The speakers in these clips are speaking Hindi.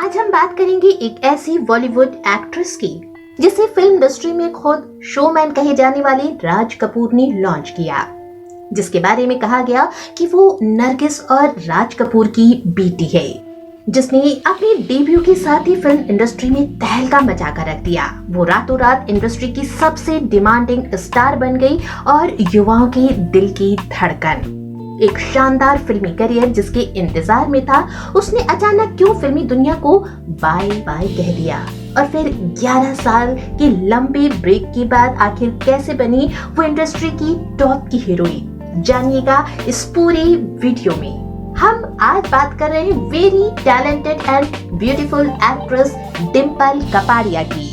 आज हम बात करेंगे एक ऐसी बॉलीवुड एक्ट्रेस की जिसे फिल्म इंडस्ट्री में खुद शोमैन कहे जाने वाले राज कपूर ने लॉन्च किया, जिसके बारे में कहा गया कि वो नरगिस और राज कपूर की बेटी है, जिसने अपने डेब्यू के साथ ही फिल्म इंडस्ट्री में तहलका मचा कर रख दिया। वो रातों रात इंडस्ट्री की सबसे डिमांडिंग स्टार बन गई और युवाओं के दिल की धड़कन। एक शानदार फिल्मी करियर जिसके इंतजार में था, उसने अचानक क्यों फिल्मी दुनिया को बाय बाय कह दिया और फिर 11 साल के लंबे ब्रेक के बाद आखिर कैसे बनी वो इंडस्ट्री की टॉप की हीरोइन, जानिएगा इस पूरे वीडियो में। हम आज बात कर रहे हैं very talented and beautiful actress Dimple Kapadia की।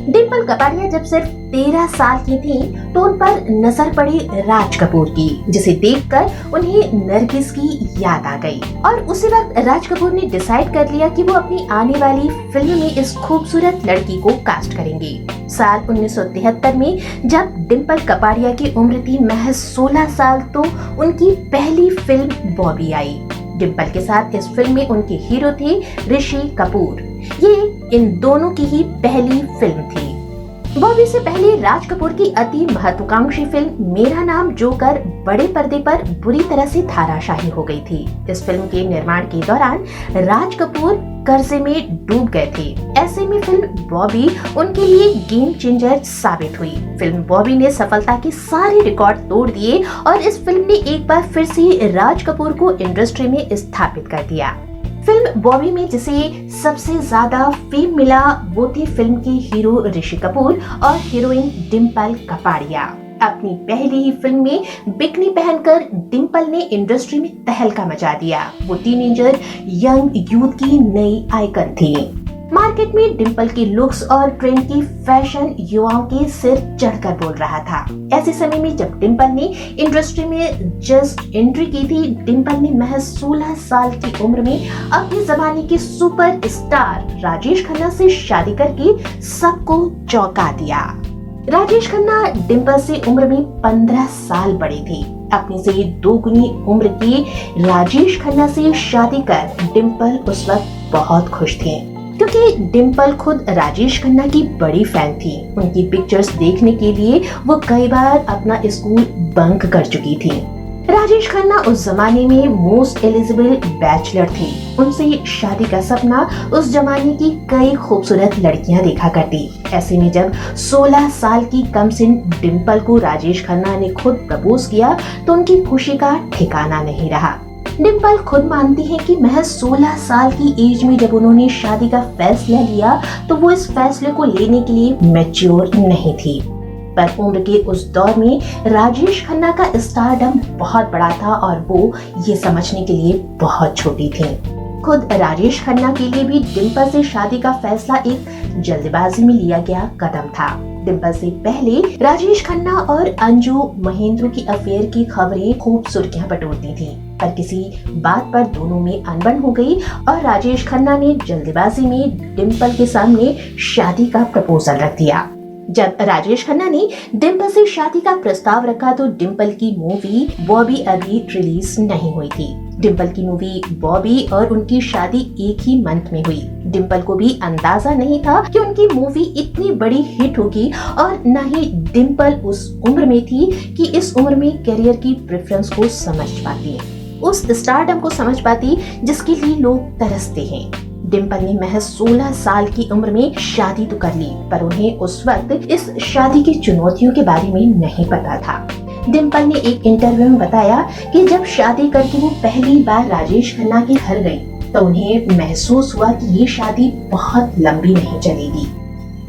डिम्पल कपाड़िया जब सिर्फ 13 साल की थी तो उन पर नजर पड़ी राज कपूर की, जिसे देखकर उन्हें नरगिस की याद आ गई और उसी वक्त राज कपूर ने डिसाइड कर लिया कि वो अपनी आने वाली फिल्म में इस खूबसूरत लड़की को कास्ट करेंगे। साल 1973 में जब डिम्पल कपाड़िया की उम्र थी महज 16 साल तो उनकी पहली फिल्म बॉबी आई। डिम्पल के साथ इस फिल्म में उनके हीरो थे ऋषि कपूर। ये इन दोनों की ही पहली फिल्म थी। बॉबी से पहले राज कपूर की अति महत्वाकांक्षी फिल्म मेरा नाम जोकर बड़े पर्दे पर बुरी तरह से धाराशाही हो गई थी। इस फिल्म के निर्माण के दौरान राज कपूर कर्जे में डूब गए थे। ऐसे में फिल्म बॉबी उनके लिए गेम चेंजर साबित हुई। फिल्म बॉबी ने सफलता के सारे रिकॉर्ड तोड़ दिए और इस फिल्म ने एक बार फिर से राज कपूर को इंडस्ट्री में स्थापित कर दिया। फिल्म बॉबी में जिसे सबसे ज्यादा फेम मिला वो थे फिल्म के हीरो ऋषि कपूर और हीरोइन डिम्पल कपाड़िया। अपनी पहली ही फिल्म में बिकनी पहनकर डिम्पल ने इंडस्ट्री में तहलका मचा दिया। वो टीनेजर यंग यूथ की नई आइकन थी। मार्केट में डिम्पल की लुक्स और ट्रेंड की फैशन युवाओं के सिर चढ़कर बोल रहा था। ऐसे समय में जब डिम्पल ने इंडस्ट्री में जस्ट एंट्री की थी, डिम्पल ने महज 16 साल की उम्र में अपने जमाने के सुपर स्टार राजेश खन्ना से शादी करके सबको चौंका दिया। राजेश खन्ना डिम्पल से उम्र में 15 साल बड़े थे। अपने से 2 गुनी उम्र के राजेश खन्ना से शादी कर डिम्पल उस वक्त बहुत खुश थे, क्योंकि डिम्पल खुद राजेश खन्ना की बड़ी फैन थी। उनकी पिक्चर्स देखने के लिए वो कई बार अपना स्कूल बंक कर चुकी थी। राजेश खन्ना उस जमाने में मोस्ट एलिजिबल बैचलर थे। उनसे शादी का सपना उस जमाने की कई खूबसूरत लड़कियां देखा करती। ऐसे में जब 16 साल की कमसिन डिम्पल को राजेश खन्ना ने खुद प्रपोज किया तो उनकी खुशी का ठिकाना नहीं रहा। डिम्पल खुद मानती है कि महज 16 साल की एज में जब उन्होंने शादी का फैसला लिया तो वो इस फैसले को लेने के लिए मैच्योर नहीं थी। पर उम्र के उस दौर में राजेश खन्ना का स्टारडम बहुत बड़ा था और वो ये समझने के लिए बहुत छोटी थी। खुद राजेश खन्ना के लिए भी डिम्पल से शादी का फैसला एक जल्दबाजी में लिया गया कदम था। डिम्पल से पहले राजेश खन्ना और अंजू महेंद्र की अफेयर की खबरें खूब सुर्खियां बटोरती थी, पर किसी बात पर दोनों में अनबन हो गई और राजेश खन्ना ने जल्दबाजी में डिम्पल के सामने शादी का प्रपोजल रख दिया। जब राजेश खन्ना ने डिम्पल से शादी का प्रस्ताव रखा तो डिम्पल की मूवी बॉबी अभी रिलीज नहीं हुई थी। डिम्पल की मूवी बॉबी और उनकी शादी एक ही मंथ में हुई। डिम्पल को भी अंदाजा नहीं था कि उनकी मूवी इतनी बड़ी हिट होगी और न ही डिम्पल उस उम्र में थी कि इस उम्र में करियर की प्रेफरेंस को समझ पाती, उस स्टारडम को समझ पाती जिसके लिए लोग तरसते हैं। डिम्पल ने महज 16 साल की उम्र में शादी तो कर ली, पर उन्हें उस वक्त इस शादी की चुनौतियों के बारे में नहीं पता था। डिम्पल ने एक इंटरव्यू में बताया कि जब शादी करके वो पहली बार राजेश खन्ना के घर गई तो उन्हें महसूस हुआ कि ये शादी बहुत लंबी नहीं चलेगी।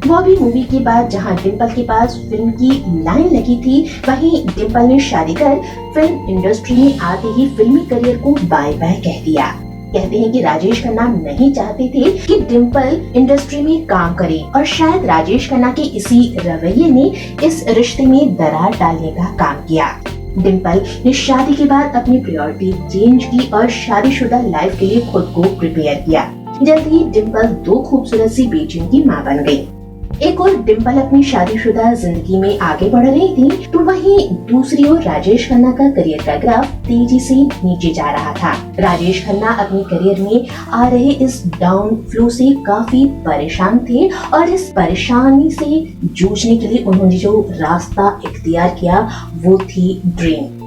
बॉबी मूवी के बाद जहां डिम्पल के पास फिल्म की लाइन लगी थी, वहीं डिम्पल ने शादी कर फिल्म इंडस्ट्री में आते ही फिल्मी करियर को बाय बाय कह दिया। कहते हैं कि राजेश खन्ना नहीं चाहते थे कि डिम्पल इंडस्ट्री में काम करे और शायद राजेश खन्ना के इसी रवैये ने इस रिश्ते में दरार डालने का काम किया। डिम्पल ने शादी के बाद अपनी प्रायोरिटी चेंज की और शादीशुदा लाइफ के लिए खुद को प्रिपेयर किया। जल्द ही डिम्पल 2 खूबसूरत सी बेटियों की मां बन गई। एक और डिम्पल अपनी शादीशुदा जिंदगी में आगे बढ़ रही थी, तो वहीं दूसरी ओर राजेश खन्ना का करियर का ग्राफ तेजी से नीचे जा रहा था। राजेश खन्ना अपने करियर में आ रहे इस डाउन फ्लो से काफी परेशान थे और इस परेशानी से जूझने के लिए उन्होंने जो रास्ता इख्तियार किया वो थी ड्रिंक।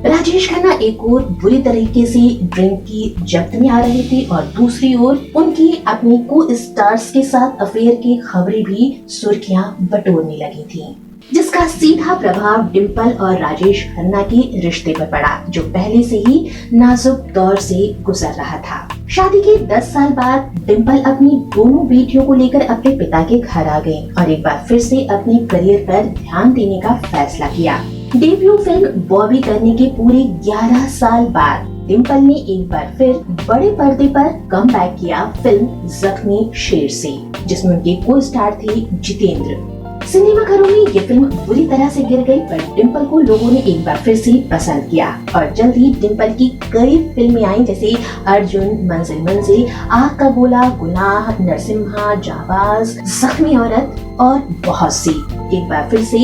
राजेश खन्ना एक ओर बुरी तरीके से ड्रिंक की जब्त में आ रहे थे और दूसरी ओर उनकी अपनी को स्टार्स के साथ अफेयर की खबरें भी सुर्खियां बटोरने लगी थीं, जिसका सीधा प्रभाव डिम्पल और राजेश खन्ना के रिश्ते पर पड़ा, जो पहले से ही नाजुक दौर से गुजर रहा था। शादी के 10 साल बाद डिम्पल अपनी दोनों बेटियों को लेकर अपने पिता के घर आ गई और एक बार फिर से अपने करियर पर ध्यान देने का फैसला किया। डेब्यू फिल्म बॉबी करने के पूरे 11 साल बाद डिम्पल ने एक बार फिर बड़े पर्दे पर कमबैक किया फिल्म जख्मी शेर से, जिसमें उनके को स्टार थे जितेंद्र। सिनेमा घरों में ये फिल्म बुरी तरह से गिर गई, पर डिम्पल को लोगों ने एक बार फिर से पसंद किया और जल्द ही डिम्पल की कई फिल्में आई, जैसे अर्जुन, मंजिल मंजिल, आग का गोला, गुनाह, नरसिम्हा, जाबाज, जख्मी औरत और बहुत सी। एक बार फिर से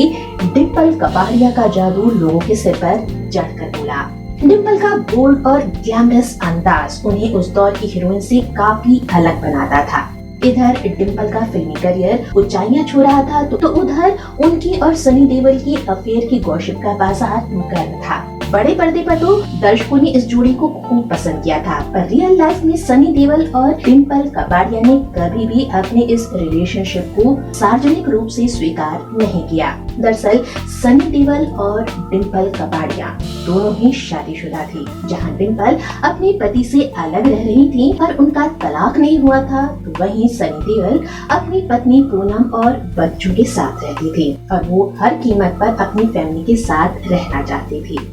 डिम्पल कपाड़िया का जादू लोगों के सिर पर चढ़कर बोला। डिम्पल का बोल्ड और ग्लैमरस अंदाज उन्हें उस दौर की हीरोइन से काफी अलग बनाता था। इधर डिम्पल का फिल्मी करियर ऊंचाइयां छू रहा था, तो उधर उनकी और सनी देओल की अफेयर की गॉसिप का बाजार गर्म था। बड़े पर्दे पर तो दर्शकों ने इस जोड़ी को खूब पसंद किया था, पर रियल लाइफ में सनी देओल और डिम्पल कपाड़िया ने कभी भी अपने इस रिलेशनशिप को सार्वजनिक रूप से स्वीकार नहीं किया। दरअसल सनी देओल और डिम्पल कपाड़िया दोनों ही शादीशुदा थी, जहां डिम्पल अपने पति से अलग रह रही थी पर उनका तलाक नहीं हुआ था, तो वहीं सनी देओल अपनी पत्नी पूनम और बच्चों के साथ रहती थी और वो हर कीमत पर अपनी फैमिली के साथ रहना चाहती थी।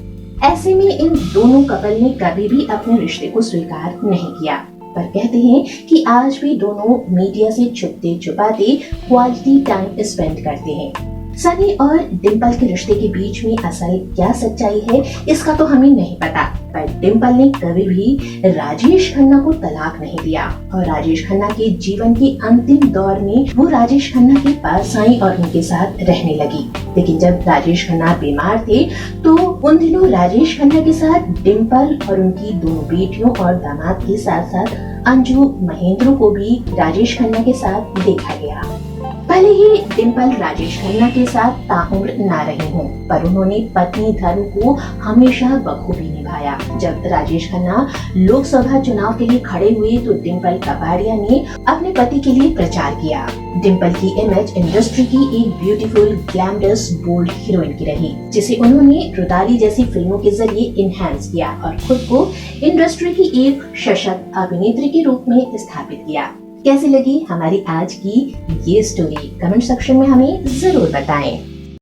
ऐसे में इन दोनों कपल ने कभी भी अपने रिश्ते को स्वीकार नहीं किया, पर कहते हैं कि आज भी दोनों मीडिया से छुपते छुपाते क्वालिटी टाइम स्पेंड करते हैं। सनी और डिम्पल के रिश्ते के बीच में असल क्या सच्चाई है इसका तो हमें नहीं पता, पर डिम्पल ने कभी भी राजेश खन्ना को तलाक नहीं दिया और राजेश खन्ना के जीवन के अंतिम दौर में वो राजेश खन्ना के पास आई और उनके साथ रहने लगी। लेकिन जब राजेश खन्ना बीमार थे तो उन दिनों राजेश खन्ना के साथ डिम्पल और उनकी दोनों बेटियों और दामाद के साथ साथ अंजू महेंद्र को भी राजेश खन्ना के साथ देखा गया। भले ही डिम्पल राजेश खन्ना के साथ ताउम्र ना रही हों, पर उन्होंने पत्नी धर्म को हमेशा बखूबी निभाया। जब राजेश खन्ना लोकसभा चुनाव के लिए खड़े हुए तो डिम्पल कपाड़िया ने अपने पति के लिए प्रचार किया। डिम्पल की इमेज इंडस्ट्री की एक ब्यूटीफुल, ग्लैमरस, बोल्ड हीरोइन की रही, जिसे उन्होंने रुदाली जैसी फिल्मों के जरिए इनहैंस किया और खुद को इंडस्ट्री की एक सशक्त अभिनेत्री के रूप में स्थापित किया। कैसी लगी हमारी आज की ये स्टोरी? कमेंट सेक्शन में हमें जरूर बताएं।